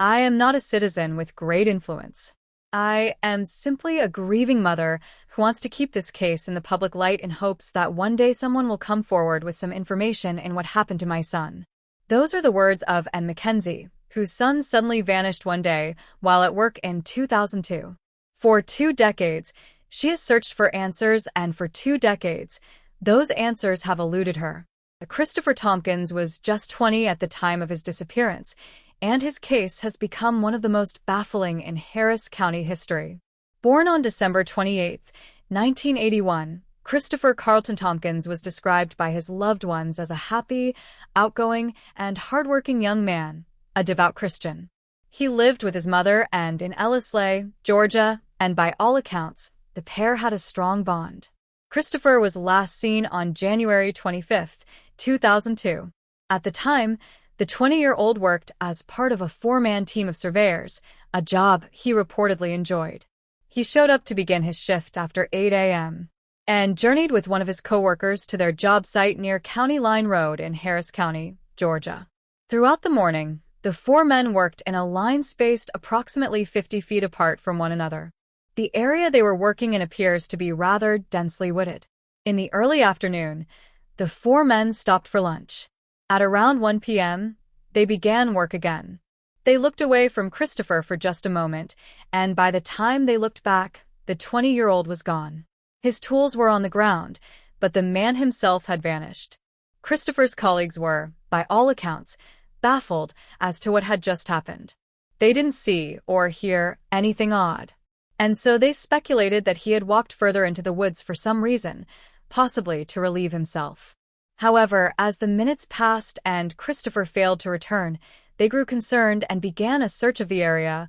I am not a citizen with great influence. I am simply a grieving mother who wants to keep this case in the public light in hopes that one day someone will come forward with some information in what happened to my son. Those are the words of Anne Mackenzie, whose son suddenly vanished one day while at work in 2002. For 2 decades, she has searched for answers, and for 2 decades, those answers have eluded her. Christopher Tompkins was just 20 at the time of his disappearance, and his case has become one of the most baffling in Harris County history. Born on December 28, 1981, Christopher Carlton Tompkins was described by his loved ones as a happy, outgoing, and hardworking young man, a devout Christian. He lived with his mother and in Ellerslie, Georgia, and by all accounts, the pair had a strong bond. Christopher was last seen on January 25, 2002. At the time, the 20-year-old worked as part of a 4-man team of surveyors, a job he reportedly enjoyed. He showed up to begin his shift after 8 a.m. and journeyed with one of his coworkers to their job site near County Line Road in Harris County, Georgia. Throughout the morning, the 4 men worked in a line spaced approximately 50 feet apart from one another. The area they were working in appears to be rather densely wooded. In the early afternoon, the 4 men stopped for lunch. At around 1 p.m., they began work again. They looked away from Christopher for just a moment, and by the time they looked back, the 20-year-old was gone. His tools were on the ground, but the man himself had vanished. Christopher's colleagues were, by all accounts, baffled as to what had just happened. They didn't see or hear anything odd, and so they speculated that he had walked further into the woods for some reason, possibly to relieve himself. However, as the minutes passed and Christopher failed to return, they grew concerned and began a search of the area,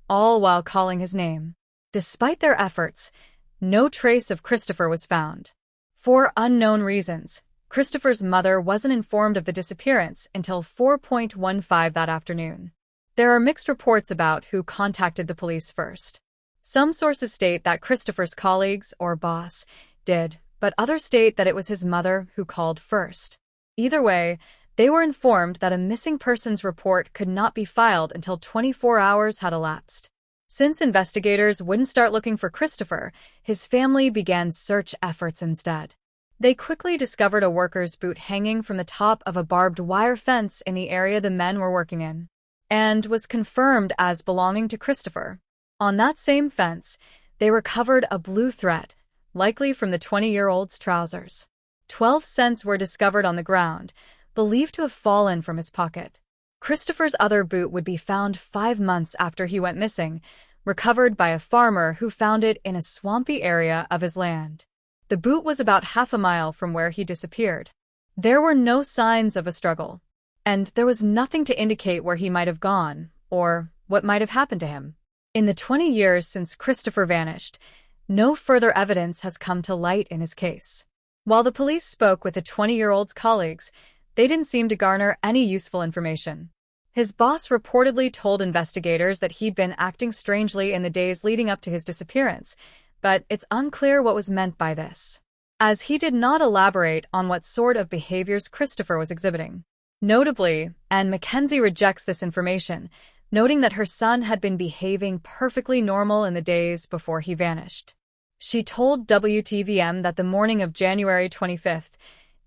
all while calling his name. Despite their efforts, no trace of Christopher was found. For unknown reasons, Christopher's mother wasn't informed of the disappearance until 4:15 that afternoon. There are mixed reports about who contacted the police first. Some sources state that Christopher's colleagues or boss did, but others state that it was his mother who called first. Either way, they were informed that a missing persons report could not be filed until 24 hours had elapsed. Since investigators wouldn't start looking for Christopher, his family began search efforts instead. They quickly discovered a worker's boot hanging from the top of a barbed wire fence in the area the men were working in, and was confirmed as belonging to Christopher. On that same fence, they recovered a blue thread, likely from the 20-year-old's trousers. 12 cents were discovered on the ground, believed to have fallen from his pocket. Christopher's other boot would be found 5 months after he went missing, recovered by a farmer who found it in a swampy area of his land. The boot was about half a mile from where he disappeared. There were no signs of a struggle, and there was nothing to indicate where he might have gone or what might have happened to him. In the 20 years since Christopher vanished, no further evidence has come to light in his case. While the police spoke with the 20-year-old's colleagues, they didn't seem to garner any useful information. His boss reportedly told investigators that he'd been acting strangely in the days leading up to his disappearance, but it's unclear what was meant by this, as he did not elaborate on what sort of behaviors Christopher was exhibiting. Notably, Anne Mackenzie rejects this information, noting that her son had been behaving perfectly normal in the days before he vanished. She told WTVM that the morning of January 25,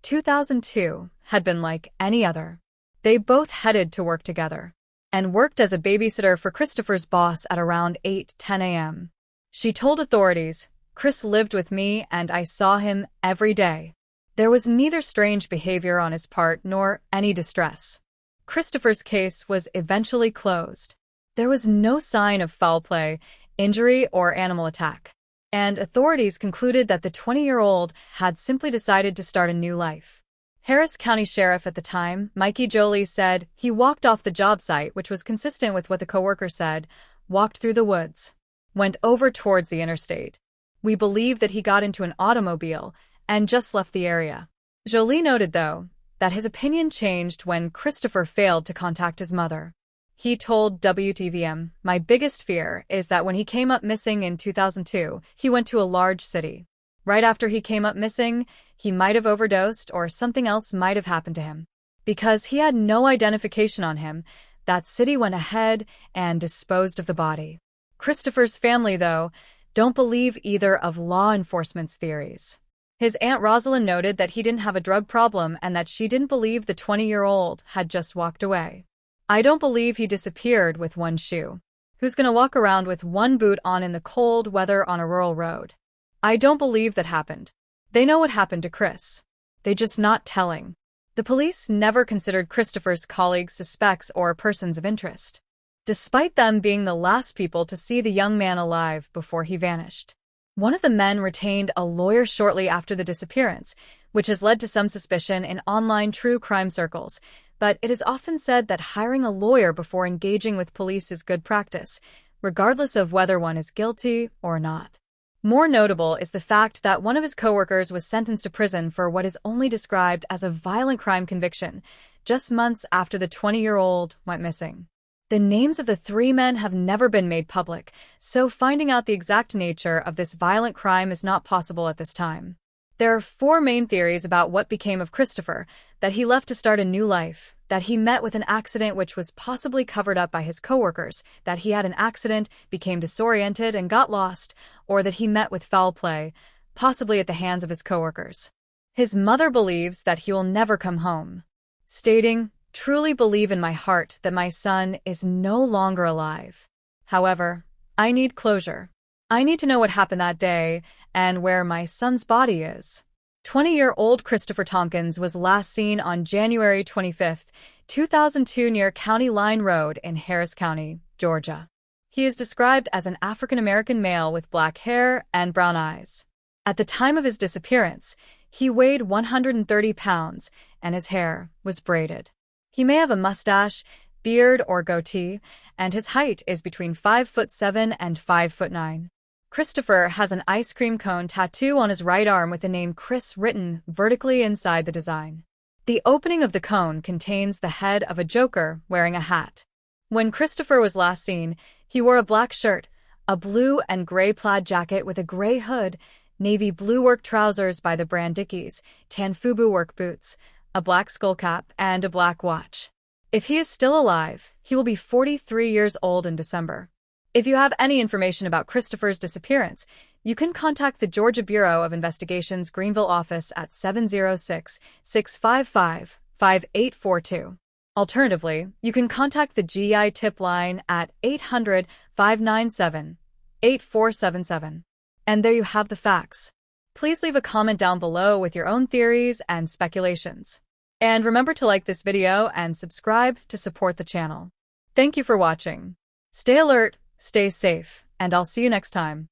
2002, had been like any other. They both headed to work together and worked as a babysitter for Christopher's boss at around 8:10 a.m. She told authorities, "Chris lived with me and I saw him every day. There was neither strange behavior on his part nor any distress." Christopher's case was eventually closed. There was no sign of foul play, injury, or animal attack, and authorities concluded that the 20-year-old had simply decided to start a new life. Harris County Sheriff at the time, Mikey Jolie, said he walked off the job site, which was consistent with what the coworker said, walked through the woods, went over towards the interstate. "We believe that he got into an automobile and just left the area." Jolie noted, though, that his opinion changed when Christopher failed to contact his mother. He told WTVM, "My biggest fear is that when he came up missing in 2002, he went to a large city. Right after he came up missing, he might have overdosed or something else might have happened to him. Because he had no identification on him, that city went ahead and disposed of the body. Christopher's family, though, don't believe either of law enforcement's theories. His Aunt Rosalind noted that he didn't have a drug problem and that she didn't believe the 20-year-old had just walked away. "I don't believe he disappeared with one shoe. Who's gonna walk around with one boot on in the cold weather on a rural road? I don't believe that happened. They know what happened to Chris. They just not telling." The police never considered Christopher's colleagues suspects or persons of interest, despite them being the last people to see the young man alive before he vanished. One of the men retained a lawyer shortly after the disappearance, which has led to some suspicion in online true crime circles, but it is often said that hiring a lawyer before engaging with police is good practice, regardless of whether one is guilty or not. More notable is the fact that one of his coworkers was sentenced to prison for what is only described as a violent crime conviction, just months after the 20-year-old went missing. The names of the three men have never been made public, so finding out the exact nature of this violent crime is not possible at this time. There are four main theories about what became of Christopher: that he left to start a new life, that he met with an accident which was possibly covered up by his coworkers, that he had an accident, became disoriented, and got lost, or that he met with foul play, possibly at the hands of his coworkers. His mother believes that he will never come home, stating, "Truly believe in my heart that my son is no longer alive. However, I need closure. I need to know what happened that day and where my son's body is." 20-year-old Christopher Tompkins was last seen on January 25, 2002 near County Line Road in Harris County, Georgia. He is described as an African-American male with black hair and brown eyes. At the time of his disappearance, he weighed 130 pounds and his hair was braided. He may have a mustache, beard, or goatee, and his height is between 5'7" and 5'9". Christopher has an ice cream cone tattoo on his right arm with the name Chris written vertically inside the design. The opening of the cone contains the head of a joker wearing a hat. When Christopher was last seen, he wore a black shirt, a blue and gray plaid jacket with a gray hood, navy blue work trousers by the brand Dickies, tan FUBU work boots, a black skull cap, and a black watch. If he is still alive, he will be 43 years old in December. If you have any information about Christopher's disappearance, you can contact the Georgia Bureau of Investigation's Greenville office at 706-655-5842. Alternatively, you can contact the GI tip line at 800-597-8477. And there you have the facts. Please leave a comment down below with your own theories and speculations. And remember to like this video and subscribe to support the channel. Thank you for watching. Stay alert, stay safe, and I'll see you next time.